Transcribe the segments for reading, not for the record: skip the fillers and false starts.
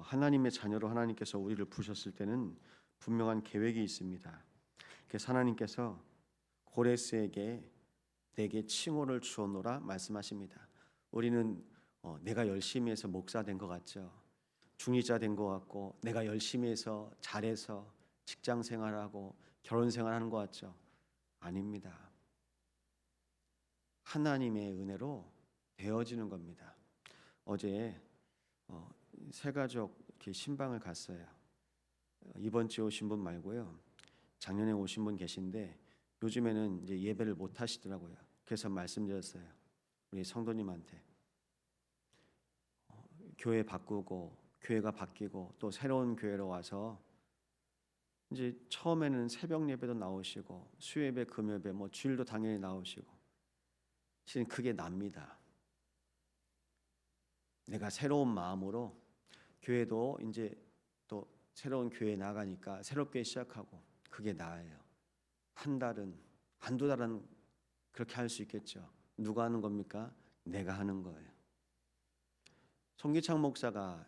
하나님의 자녀로 하나님께서 우리를 부르셨을 때는 분명한 계획이 있습니다. 그래서 하나님께서 고레스에게 내게 칭호를 주었노라 말씀하십니다. 우리는 내가 열심히 해서 목사 된 것 같죠. 중위자 된 것 같고 내가 열심히 해서 잘해서 직장 생활하고 결혼 생활하는 것 같죠. 아닙니다. 하나님의 은혜로 되어지는 겁니다. 어제 새 가족 이렇게 신방을 갔어요. 이번 주에 오신 분 말고요. 작년에 오신 분 계신데 요즘에는 이제 예배를 못 하시더라고요. 그래서 말씀드렸어요. 우리 성도님한테 교회 바꾸고 교회가 바뀌고 또 새로운 교회로 와서 이제 처음에는 새벽 예배도 나오시고 수요예배, 금요예배, 뭐 주일도 당연히 나오시고 실은 그게 납니다. 내가 새로운 마음으로 교회도 이제 또 새로운 교회에 나가니까 새롭게 시작하고 그게 나아요. 한 달은 한두 달은 그렇게 할 수 있겠죠. 누가 하는 겁니까? 내가 하는 거예요. 송기창 목사가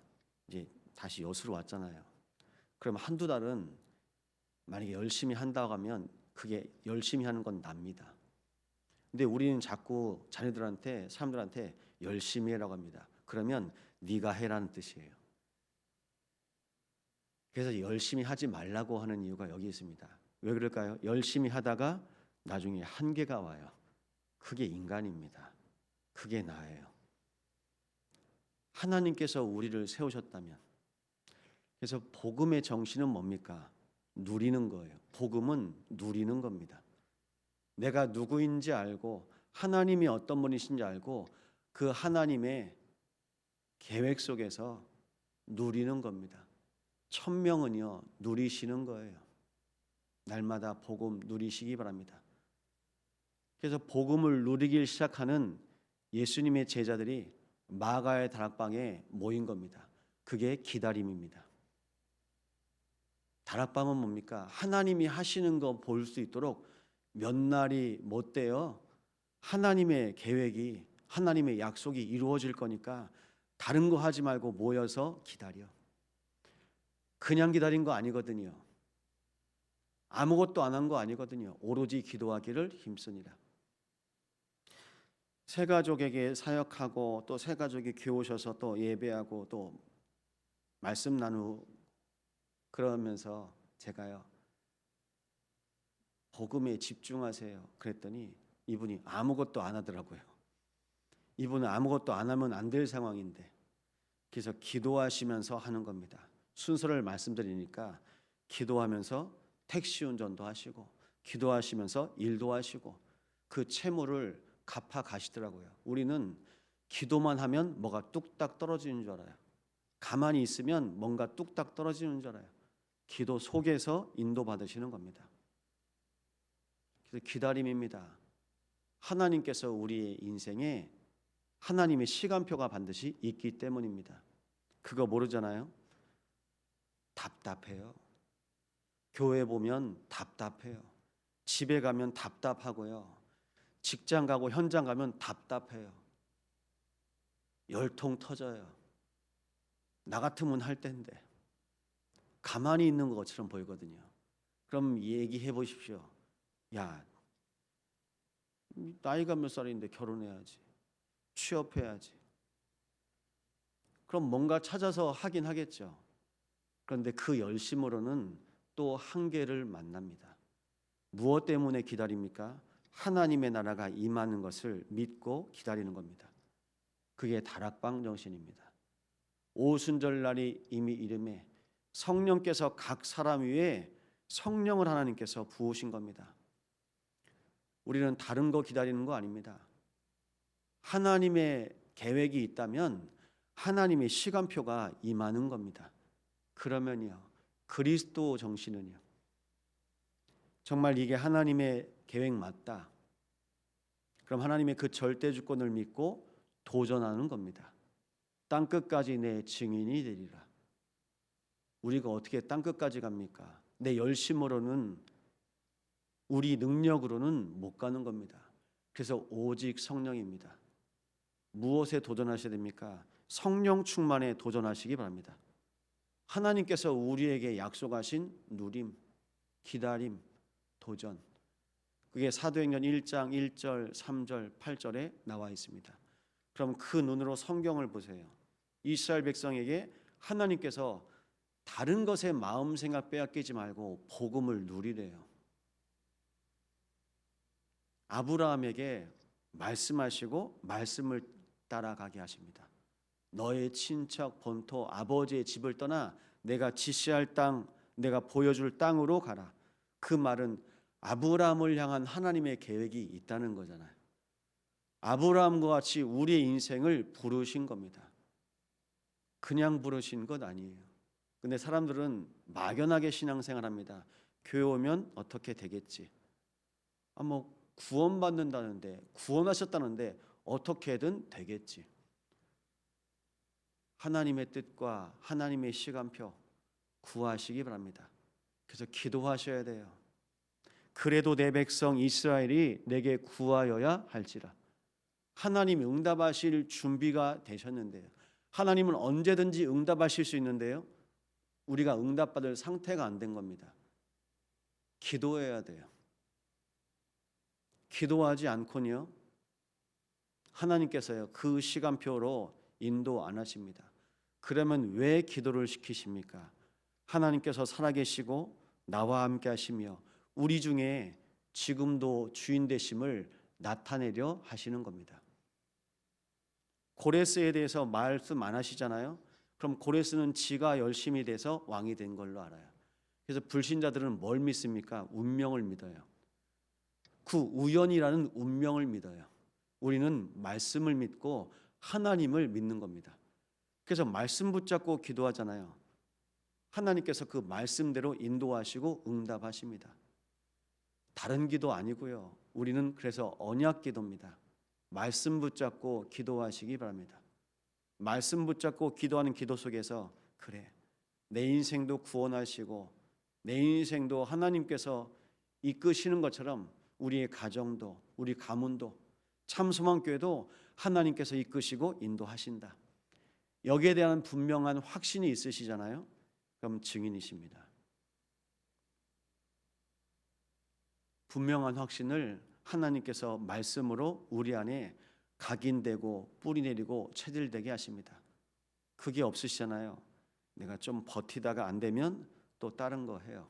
이제 다시 여수로 왔잖아요. 그럼 한두 달은 만약에 열심히 한다고 하면 그게 열심히 하는 건 납니다. 근데 우리는 자꾸 자녀들한테 사람들한테 열심히 해라고 합니다. 그러면 네가 해라는 뜻이에요. 그래서 열심히 하지 말라고 하는 이유가 여기 있습니다. 왜 그럴까요? 열심히 하다가 나중에 한계가 와요. 그게 인간입니다. 그게 나예요. 하나님께서 우리를 세우셨다면, 그래서 복음의 정신은 뭡니까? 누리는 거예요. 복음은 누리는 겁니다. 내가 누구인지 알고 하나님이 어떤 분이신지 알고 그 하나님의 계획 속에서 누리는 겁니다. 천명은요 누리시는 거예요. 날마다 복음 누리시기 바랍니다. 그래서 복음을 누리기 시작하는 예수님의 제자들이 마가의 다락방에 모인 겁니다. 그게 기다림입니다. 다락방은 뭡니까? 하나님이 하시는 거 볼 수 있도록 몇 날이 못 돼요. 하나님의 계획이, 하나님의 약속이 이루어질 거니까 다른 거 하지 말고 모여서 기다려. 그냥 기다린 거 아니거든요. 아무것도 안 한 거 아니거든요. 오로지 기도하기를 힘쓰니라. 새 가족에게 사역하고 또 새 가족이 교회 오셔서 또 예배하고 또 말씀 나누고 그러면서 제가요 복음에 집중하세요 그랬더니 이분이 아무것도 안 하더라고요. 이분은 아무것도 안 하면 안 될 상황인데 그래서 기도하시면서 하는 겁니다. 순서를 말씀드리니까 기도하면서 택시 운전도 하시고 기도하시면서 일도 하시고 그 채무를 갚아 가시더라고요. 우리는 기도만 하면 뭐가 뚝딱 떨어지는 줄 알아요. 가만히 있으면 뭔가 뚝딱 떨어지는 줄 알아요. 기도 속에서 인도받으시는 겁니다. 그래서 기다림입니다. 하나님께서 우리의 인생에 하나님의 시간표가 반드시 있기 때문입니다. 그거 모르잖아요? 답답해요. 교회 보면 답답해요. 집에 가면 답답하고요. 직장 가고 현장 가면 답답해요. 열통 터져요. 나 같으면 할 텐데. 가만히 있는 것처럼 보이거든요. 그럼 얘기해 보십시오. 야, 나이가 몇 살인데 결혼해야지. 취업해야지. 그럼 뭔가 찾아서 하긴 하겠죠. 그런데 그 열심으로는 또 한계를 만납니다. 무엇 때문에 기다립니까? 하나님의 나라가 임하는 것을 믿고 기다리는 겁니다. 그게 다락방 정신입니다. 오순절날이 이미 이름에 성령께서 각 사람 위에 성령을 하나님께서 부으신 겁니다. 우리는 다른 거 기다리는 거 아닙니다. 하나님의 계획이 있다면 하나님의 시간표가 임하는 겁니다. 그러면요 그리스도 정신은요 정말 이게 하나님의 계획 맞다. 그럼 하나님의 그 절대 주권을 믿고 도전하는 겁니다. 땅끝까지 내 증인이 되리라. 우리가 어떻게 땅끝까지 갑니까? 내 열심으로는 우리 능력으로는 못 가는 겁니다. 그래서 오직 성령입니다. 무엇에 도전하셔야 됩니까? 성령 충만에 도전하시기 바랍니다. 하나님께서 우리에게 약속하신 누림, 기다림, 도전. 그게 사도행전 1장 1절, 3절, 8절에 나와 있습니다. 그럼 그 눈으로 성경을 보세요. 이스라엘 백성에게 하나님께서 다른 것에 마음 생각 빼앗기지 말고 복음을 누리래요. 아브라함에게 말씀하시고 말씀을 따라가게 하십니다. 너의 친척 본토 아버지의 집을 떠나 내가 지시할 땅, 내가 보여줄 땅으로 가라. 그 말은 아브라함을 향한 하나님의 계획이 있다는 거잖아요. 아브라함과 같이 우리의 인생을 부르신 겁니다. 그냥 부르신 것 아니에요. 근데 사람들은 막연하게 신앙생활합니다. 교회 오면 어떻게 되겠지? 뭐 구원받는다는데, 구원하셨다는데 어떻게든 되겠지. 하나님의 뜻과 하나님의 시간표 구하시기 바랍니다. 그래서 기도하셔야 돼요. 그래도 내 백성 이스라엘이 내게 구하여야 할지라. 하나님 응답하실 준비가 되셨는데요. 하나님은 언제든지 응답하실 수 있는데요. 우리가 응답받을 상태가 안 된 겁니다. 기도해야 돼요. 기도하지 않고는요, 하나님께서요 그 시간표로 인도 안 하십니다. 그러면 왜 기도를 시키십니까? 하나님께서 살아계시고 나와 함께 하시며 우리 중에 지금도 주인 되심을 나타내려 하시는 겁니다. 고레스에 대해서 말씀 안 하시잖아요. 그럼 고레스는 지가 열심히 돼서 왕이 된 걸로 알아요. 그래서 불신자들은 뭘 믿습니까? 운명을 믿어요. 그 우연이라는 운명을 믿어요. 우리는 말씀을 믿고 하나님을 믿는 겁니다. 그래서 말씀 붙잡고 기도하잖아요. 하나님께서 그 말씀대로 인도하시고 응답하십니다. 다른 기도 아니고요. 우리는 그래서 언약 기도입니다. 말씀 붙잡고 기도하시기 바랍니다. 말씀 붙잡고 기도하는 기도 속에서 그래, 내 인생도 구원하시고 내 인생도 하나님께서 이끄시는 것처럼 우리의 가정도 우리 가문도 참소망교회도 하나님께서 이끄시고 인도하신다. 여기에 대한 분명한 확신이 있으시잖아요. 그럼 증인이십니다. 분명한 확신을 하나님께서 말씀으로 우리 안에 각인되고 뿌리내리고 체질되게 하십니다. 그게 없으시잖아요. 내가 좀 버티다가 안 되면 또 다른 거 해요.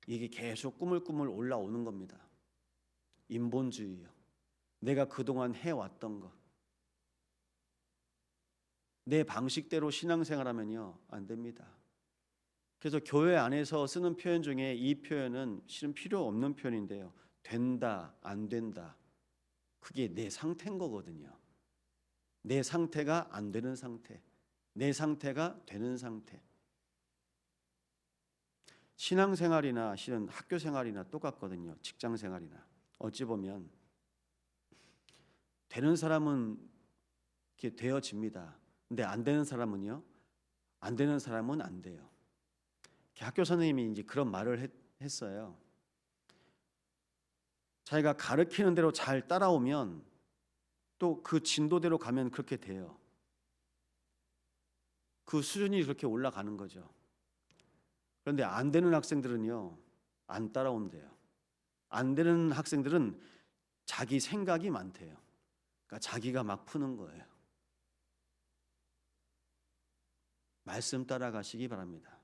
이게 계속 꾸물꾸물 올라오는 겁니다. 인본주의요. 내가 그동안 해왔던 거. 내 방식대로 신앙생활하면요 안 됩니다. 그래서 교회 안에서 쓰는 표현 중에 이 표현은 실은 필요 없는 표현인데요. 된다, 안 된다. 그게 내 상태인 거거든요. 내 상태가 안 되는 상태, 내 상태가 되는 상태. 신앙생활이나 실은 학교생활이나 똑같거든요. 직장생활이나. 어찌 보면 되는 사람은 이렇게 되어집니다. 근데 안 되는 사람은요, 안 되는 사람은 안 돼요. 학교 선생님이 이제 그런 말을 했어요. 자기가 가르치는 대로 잘 따라오면 또 그 진도대로 가면 그렇게 돼요. 그 수준이 그렇게 올라가는 거죠. 그런데 안 되는 학생들은요, 안 따라온대요. 안 되는 학생들은 자기 생각이 많대요. 그러니까 자기가 막 푸는 거예요. 말씀 따라가시기 바랍니다.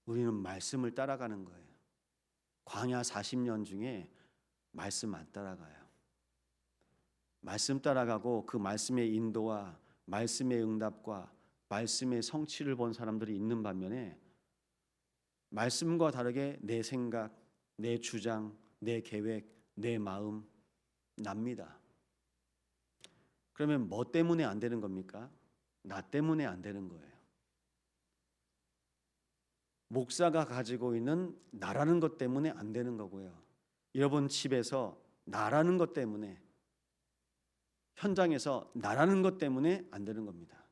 우리는 말씀을 따라가는 거예요. 광야 40년 중에 말씀 안 따라가요. 말씀 따라가고 그 말씀의 인도와 말씀의 응답과 말씀의 성취를 본 사람들이 있는 반면에 말씀과 다르게 내 생각, 내 주장, 내 계획, 내 마음 납니다. 그러면 뭐 때문에 안 되는 겁니까? 나 때문에 안 되는 거예요. 목사가 가지고 있는 나라는 것 때문에 안 되는 거고요. 여러분 집에서 나라는 것 때문에, 현장에서 나라는 것 때문에 안 되는 겁니다.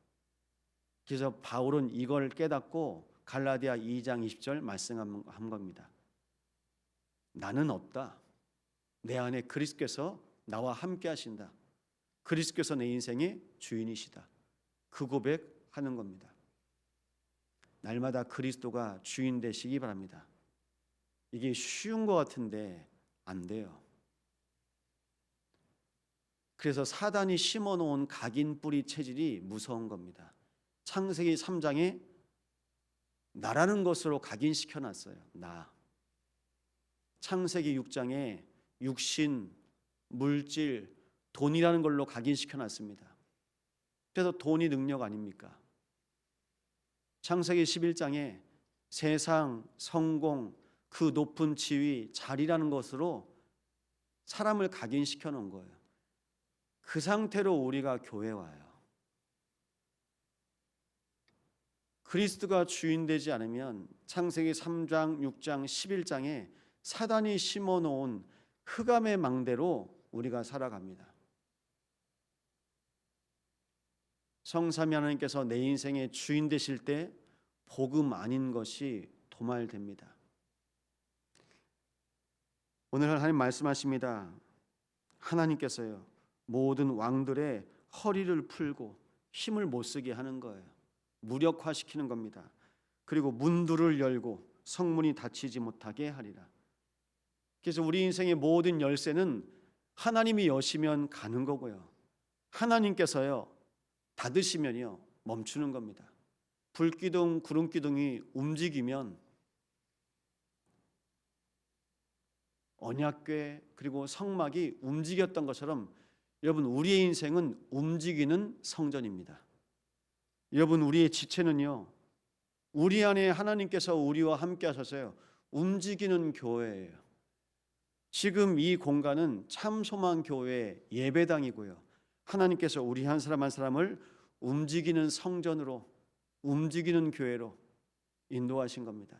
그래서 바울은 이걸 깨닫고 갈라디아 2장 20절 말씀한 겁니다. 나는 없다. 내 안에 그리스도께서 나와 함께 하신다. 그리스도께서 내 인생의 주인이시다. 그 고백하는 겁니다. 날마다 그리스도가 주인 되시기 바랍니다. 이게 쉬운 것 같은데 안 돼요. 그래서 사단이 심어놓은 각인 뿌리 체질이 무서운 겁니다. 창세기 3장에 나라는 것으로 각인시켜놨어요. 나. 창세기 6장에 육신, 물질, 돈이라는 걸로 각인시켜놨습니다. 그래서 돈이 능력 아닙니까? 창세기 11장에 세상, 성공, 그 높은 지위, 자리라는 것으로 사람을 각인시켜 놓은 거예요. 그 상태로 우리가 교회 와요. 그리스도가 주인 되지 않으면 창세기 3장, 6장, 11장에 사단이 심어놓은 흑암의 망대로 우리가 살아갑니다. 성삼위 하나님께서 내 인생의 주인 되실 때 복음 아닌 것이 도말됩니다. 오늘 하나님 말씀하십니다. 하나님께서요, 모든 왕들의 허리를 풀고 힘을 못 쓰게 하는 거예요. 무력화시키는 겁니다. 그리고 문들을 열고 성문이 닫히지 못하게 하리라. 그래서 우리 인생의 모든 열쇠는 하나님이 여시면 가는 거고요, 하나님께서요 닫으시면요 멈추는 겁니다. 불기둥, 구름기둥이 움직이면 언약궤 그리고 성막이 움직였던 것처럼 여러분, 우리의 인생은 움직이는 성전입니다. 여러분, 우리의 지체는요, 우리 안에 하나님께서 우리와 함께 하셔서요 움직이는 교회예요. 지금 이 공간은 참소망교회 예배당이고요, 하나님께서 우리 한 사람 한 사람을 움직이는 성전으로, 움직이는 교회로 인도하신 겁니다.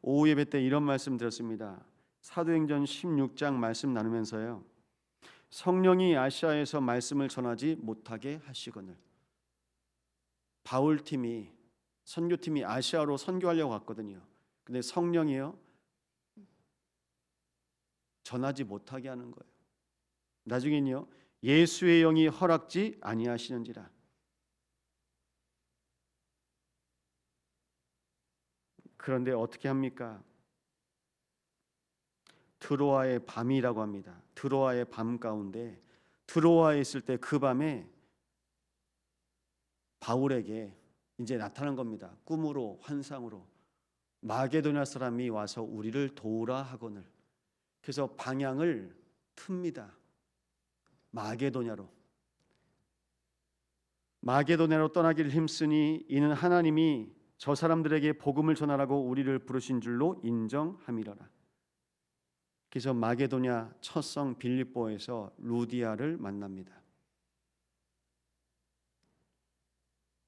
오후 예배 때 이런 말씀 들었습니다. 사도행전 16장 말씀 나누면서요, 성령이 아시아에서 말씀을 전하지 못하게 하시거늘. 바울팀이, 선교팀이 아시아로 선교하려고 갔거든요. 근데 성령이요 전하지 못하게 하는 거예요. 나중엔요, 예수의 영이 허락지 아니하시는지라. 그런데 어떻게 합니까? 드로아의 밤이라고 합니다. 드로아의 밤 가운데, 드로아에 있을 때 그 밤에 바울에게 이제 나타난 겁니다. 꿈으로, 환상으로 마게도냐 사람이 와서 우리를 도우라 하거늘. 그래서 방향을 틉니다. 마게도냐로 떠나기를 힘쓰니 이는 하나님이 저 사람들에게 복음을 전하라고 우리를 부르신 줄로 인정함이라라. 그래서 마게도냐 첫 성 빌립보에서 루디아를 만납니다.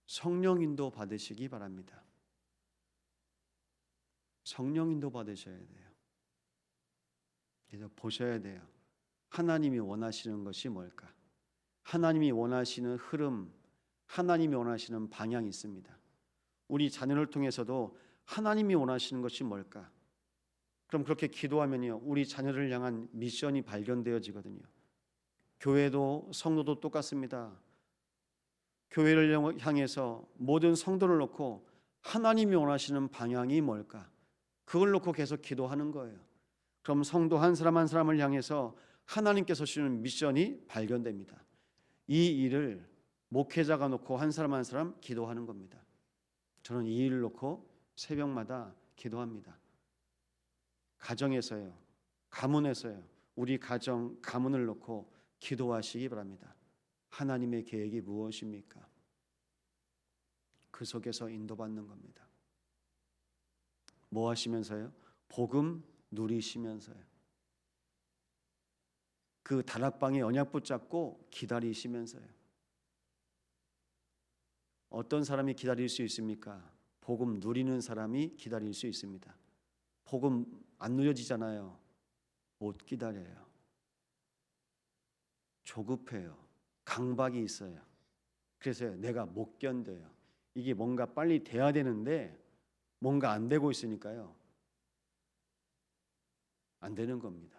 성령 인도 받으시기 바랍니다. 성령 인도 받으셔야 돼요. 그래서 보셔야 돼요. 하나님이 원하시는 것이 뭘까? 하나님이 원하시는 흐름, 하나님이 원하시는 방향이 있습니다. 우리 자녀를 통해서도 하나님이 원하시는 것이 뭘까? 그럼 그렇게 기도하면요, 우리 자녀를 향한 미션이 발견되어지거든요. 교회도 성도도 똑같습니다. 교회를 향해서 모든 성도를 놓고 하나님이 원하시는 방향이 뭘까? 그걸 놓고 계속 기도하는 거예요. 그럼 성도 한 사람 한 사람을 향해서 하나님께서 주시는 미션이 발견됩니다. 이 일을 목회자가 놓고 한 사람 한 사람 기도하는 겁니다. 저는 이 일을 놓고 새벽마다 기도합니다. 가정에서요, 가문에서요, 우리 가정, 가문을 놓고 기도하시기 바랍니다. 하나님의 계획이 무엇입니까? 그 속에서 인도받는 겁니다. 뭐 하시면서요? 복음 누리시면서요. 그 다락방에 언약 붙잡고 기다리시면서요. 어떤 사람이 기다릴 수 있습니까? 복음 누리는 사람이 기다릴 수 있습니다. 복음 안 누려지잖아요. 못 기다려요. 조급해요. 강박이 있어요. 그래서 내가 못 견뎌요. 이게 뭔가 빨리 돼야 되는데 뭔가 안 되고 있으니까요, 안 되는 겁니다.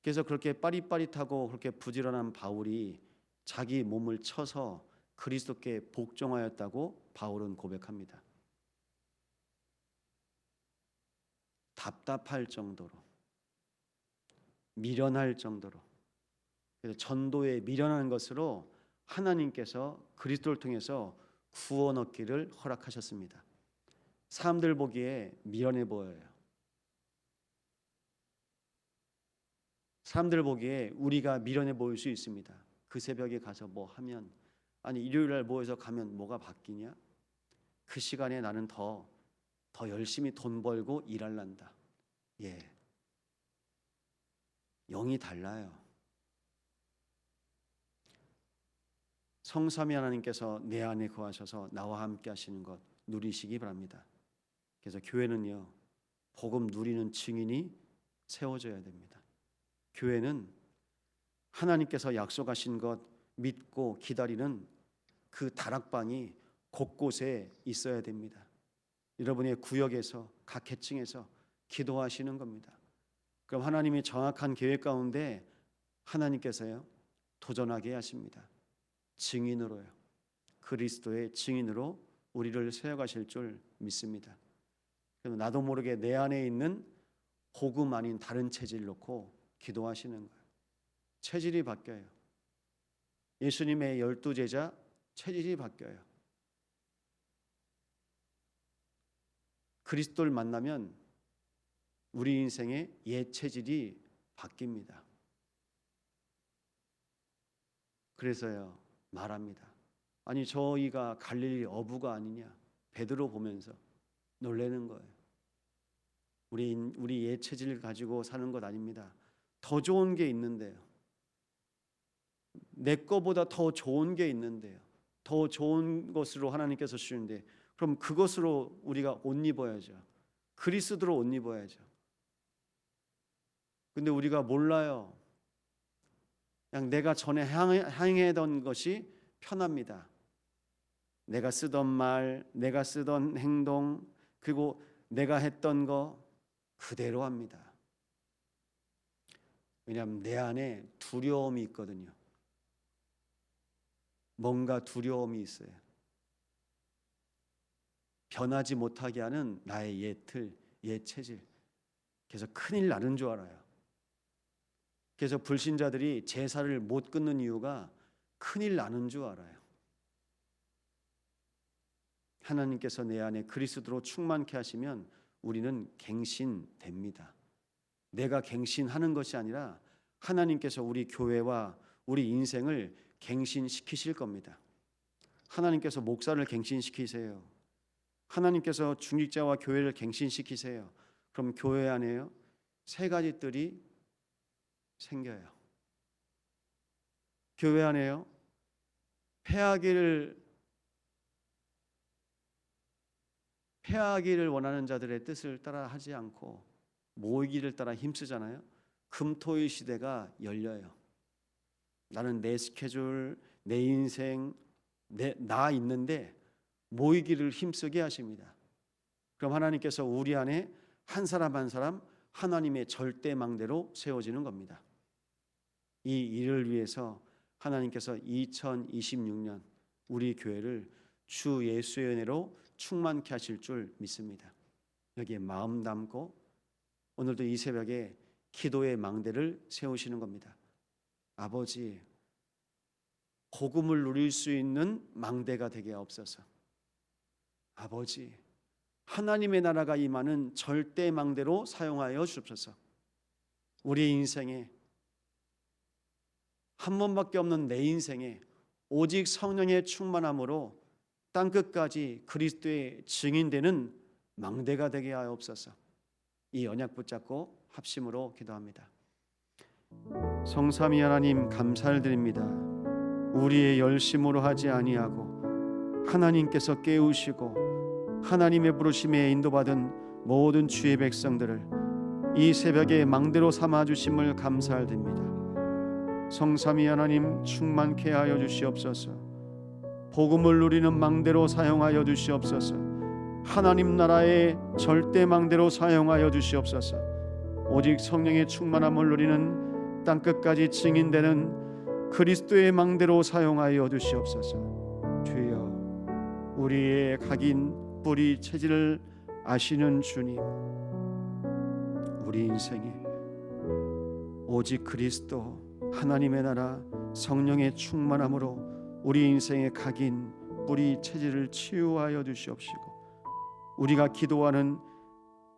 그래서 그렇게 빠릿빠릿하고 그렇게 부지런한 바울이 자기 몸을 쳐서 그리스도께 복종하였다고 바울은 고백합니다. 답답할 정도로, 미련할 정도로, 그래서 전도에 미련한 것으로 하나님께서 그리스도를 통해서 구원 얻기를 허락하셨습니다. 사람들 보기에 미련해 보여요. 사람들 보기에 우리가 미련해 보일 수 있습니다. 그 새벽에 가서 뭐 하면, 아니 일요일 날 모여서 가면 뭐가 바뀌냐? 그 시간에 나는 더 열심히 돈 벌고 일할란다. 예, 영이 달라요. 성삼위 하나님께서 내 안에 거하셔서 나와 함께 하시는 것 누리시기 바랍니다. 그래서 교회는요, 복음 누리는 증인이 세워져야 됩니다. 교회는 하나님께서 약속하신 것 믿고 기다리는 그 다락방이 곳곳에 있어야 됩니다. 여러분의 구역에서, 각 계층에서 기도하시는 겁니다. 그럼 하나님이 정확한 계획 가운데 하나님께서요 도전하게 하십니다. 증인으로요, 그리스도의 증인으로 우리를 세워가실 줄 믿습니다. 그럼 나도 모르게 내 안에 있는 복음 아닌 다른 체질 놓고 기도하시는 거예요. 체질이 바뀌어요. 예수님의 12제자 체질이 바뀌어요. 그리스도를 만나면 우리 인생의 옛 체질이 바뀝니다. 그래서요 말합니다. 아니 저희가 갈릴리 어부가 아니냐, 베드로 보면서 놀라는 거예요. 우리 옛 체질 가지고 사는 것 아닙니다. 더 좋은 게 있는데요. 내 거보다 더 좋은 게 있는데요. 더 좋은 것으로 하나님께서 주시는데 그럼 그것으로 우리가 옷 입어야죠. 그리스도로 옷 입어야죠. 근데 우리가 몰라요. 그냥 내가 전에 행해던 것이 편합니다. 내가 쓰던 말, 내가 쓰던 행동, 그리고 내가 했던 거 그대로 합니다. 왜냐하면 내 안에 두려움이 있거든요. 뭔가 두려움이 있어요. 변하지 못하게 하는 나의 옛 틀, 옛 체질. 그래서 큰일 나는 줄 알아요. 그래서 불신자들이 제사를 못 끊는 이유가 큰일 나는 줄 알아요. 하나님께서 내 안에 그리스도로 충만케 하시면 우리는 갱신됩니다. 내가 갱신하는 것이 아니라 하나님께서 우리 교회와 우리 인생을 갱신시키실 겁니다. 하나님께서 목사를 갱신시키세요. 하나님께서 중직자와 교회를 갱신시키세요. 그럼 교회 안에요 세 가지 뜰이 생겨요. 교회 안에요 패하기를 원하는 자들의 뜻을 따라 하지 않고 모이기를 따라 힘쓰잖아요. 금토일 시대가 열려요. 나는 내 스케줄, 내 인생, 나 있는데 모이기를 힘쓰게 하십니다. 그럼 하나님께서 우리 안에 한 사람 한 사람 하나님의 절대망대로 세워지는 겁니다. 이 일을 위해서 하나님께서 2026년 우리 교회를 주 예수의 은혜로 충만케 하실 줄 믿습니다. 여기에 마음 담고 오늘도 이 새벽에 기도의 망대를 세우시는 겁니다. 아버지, 복음을 누릴 수 있는 망대가 되게 하옵소서. 아버지, 하나님의 나라가 임하는 절대 망대로 사용하여 주옵소서. 우리 인생에 한 번밖에 없는 내 인생에 오직 성령의 충만함으로 땅끝까지 그리스도의 증인되는 망대가 되게 하옵소서. 이 언약 붙잡고 합심으로 기도합니다. 성삼위 하나님 감사를 드립니다. 우리의 열심으로 하지 아니하고 하나님께서 깨우시고 하나님의 부르심에 인도받은 모든 주의 백성들을 이 새벽에 망대로 삼아 주심을 감사드립니다. 성삼위 하나님 충만케 하여 주시옵소서. 복음을 누리는 망대로 사용하여 주시옵소서. 하나님 나라의 절대 망대로 사용하여 주시옵소서. 오직 성령의 충만함을 누리는 땅끝까지 증인되는 그리스도의 망대로 사용하여 주시옵소서. 주여, 우리의 각인 뿌리 체질을 아시는 주님, 우리 인생에 오직 그리스도 하나님의 나라 성령의 충만함으로 우리 인생의 각인 뿌리 체질을 치유하여 주시옵시고, 우리가 기도하는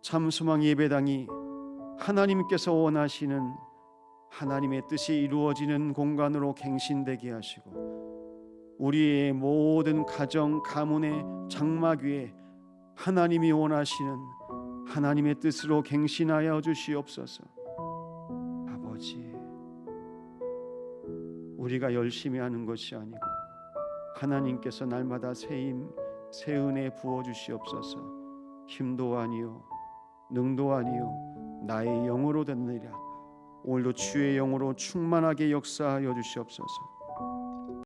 참소망 예배당이 하나님께서 원하시는 하나님의 뜻이 이루어지는 공간으로 갱신되게 하시고, 우리의 모든 가정 가문의 장막 위에 하나님이 원하시는 하나님의 뜻으로 갱신하여 주시옵소서. 아버지, 우리가 열심히 하는 것이 아니고 하나님께서 날마다 새 힘, 새 은혜 부어 주시옵소서. 힘도 아니요 능도 아니요 나의 영으로 됐느니라. 오늘도 주의 영으로 충만하게 역사하여 주시옵소서.